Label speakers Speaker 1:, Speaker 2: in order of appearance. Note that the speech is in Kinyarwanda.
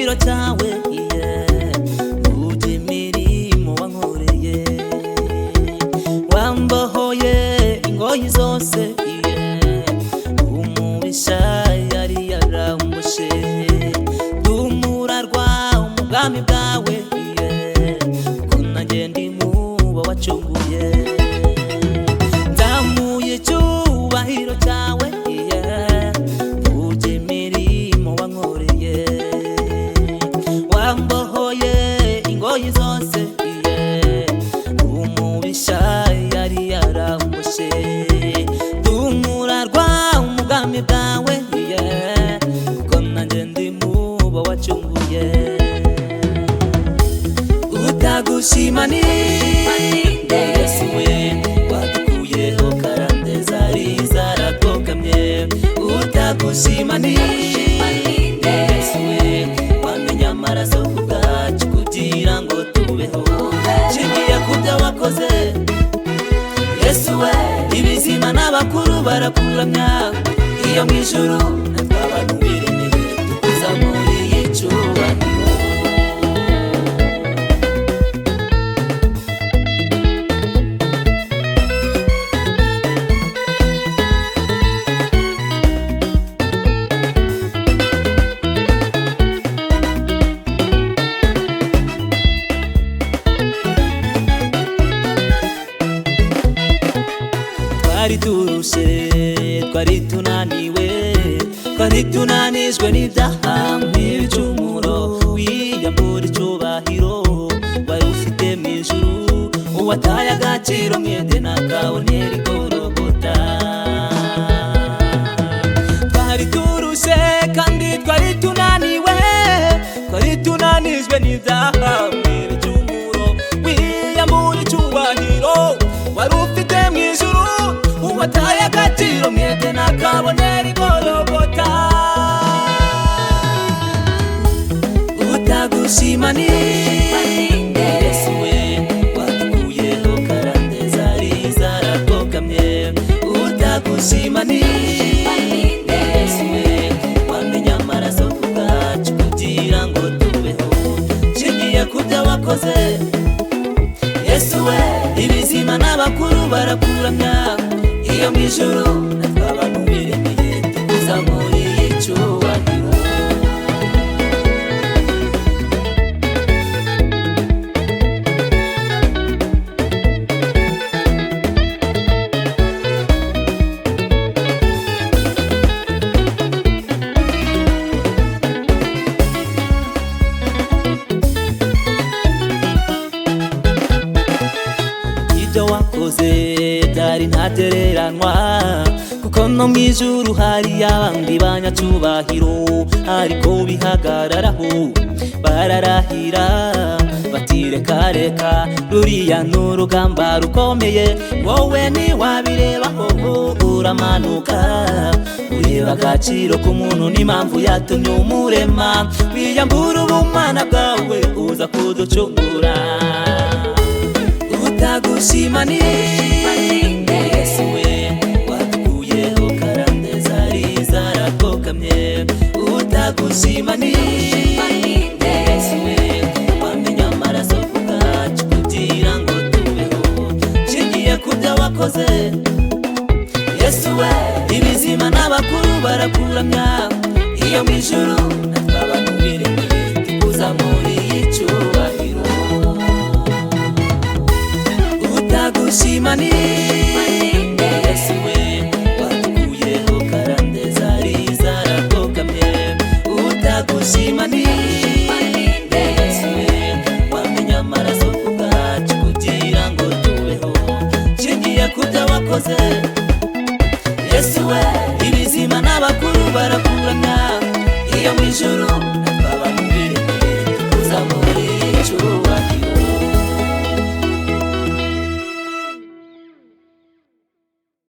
Speaker 1: icyubahiro cyawe uje imirimo wankoreye wambohoye ingoyi zose umubisha yari yarambushe dumurarwa umugambi bwawe ko nanjye ndi mubo wacunguye ndamuye icyubahiro cyawe uje imirimo wankoreye wambohoye ingoyi zose umubisha yari yarambushe dumurarwa umugambi bwawe ko nanjye ndi mubo wacunguye utagushima ni Yesu we wadukuyeho karande zari zaragokamye utagushima ni Yesu we wamenya amaraso ku bwacu kugira ngo tubeho nshingiye ku byo wakoze Yesu we ibizima n'abakuru barakuramya iyo mu ijuru natwe abantu biremeye tukuzamura icyubahiro twari turushe twari tunaniwe twari tunanijwe n'ibyaha nk'ibicumuro wiyambura icyubahiro wari ufite mu ijuru uwataye agaciro mwede na kabonera igorogota twari turushe kandi twari tunaniwe twari tunanijwe n'ibyaha nk'ibicumuro wiyambura icyubahiro wari ufite mu ijuru uwataye agaciro mwede na kabonera igorogota utagushima ni Yesu we wadukuyeho karande zari zaragokamye utagushima ni Yesu we wamenya amaraso ku bwacu kugira ngo tubeho nshingiye ku byo wakoze Yesu we ibizima n'abakuru barakuramya iyo mu ijuru natwe abantu biremeye tukuzamura icyubahiro ibyo wakoze byari ntatereranwa kuko no mu ijuru hari abandi banyacyubahiro ariko bihagararaho bararahira bati reka reka ruriya n'urugamba rukomeye wowe ntiwabirebaho uramanuka ureba agaciro k'umuntu n'impamvu yatumye umurema wiyambura ubumana bwawe uza kuducungura utagushima ni Yesu we wadukuyeho karande zari zaragokamye utagushima ni Yesu we wamenya amaraso ku bwacu kugira ngo tubeho nshingiye ku byo wakoze Yesu we ibizima n'abakuru barakuramya iyo mu ijuru natwe abantu biremeye tukuzamura icyubahiro utagushima ni Yesu we wadukuyeho karande zari zaragokamye utagushima ni Yesu we wamenya amaraso ku bwacu kugira ngo tubeho nshingiye ku byo wakoze Yesu we ibizima n'abakuru barakuramya iyo mu ijuru